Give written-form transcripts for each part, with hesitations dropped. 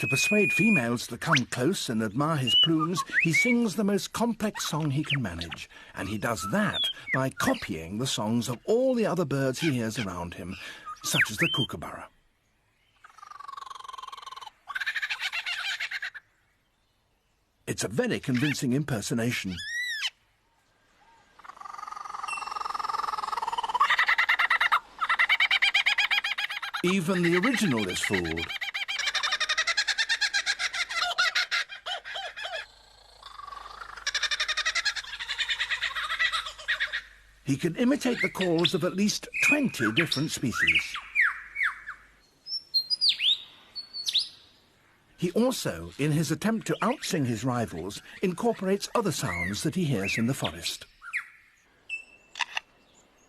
To persuade females to come close and admire his plumes, he sings the most complex song he can manage, and he does that by copying the songs of all the other birds he hears around him, such as the kookaburra. It's a very convincing impersonation. Even the original is fooled. He can imitate the calls of at least 20 different species. He also, in his attempt to outsing his rivals, incorporates other sounds that he hears in the forest.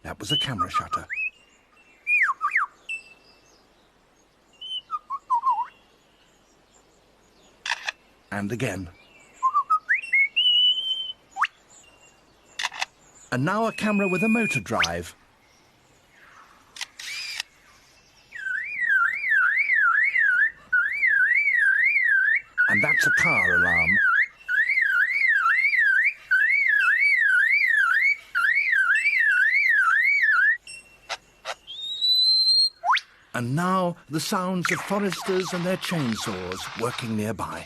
That was a camera shutter. And again. And now a camera with a motor drive. And that's a car alarm. And now the sounds of foresters and their chainsaws working nearby.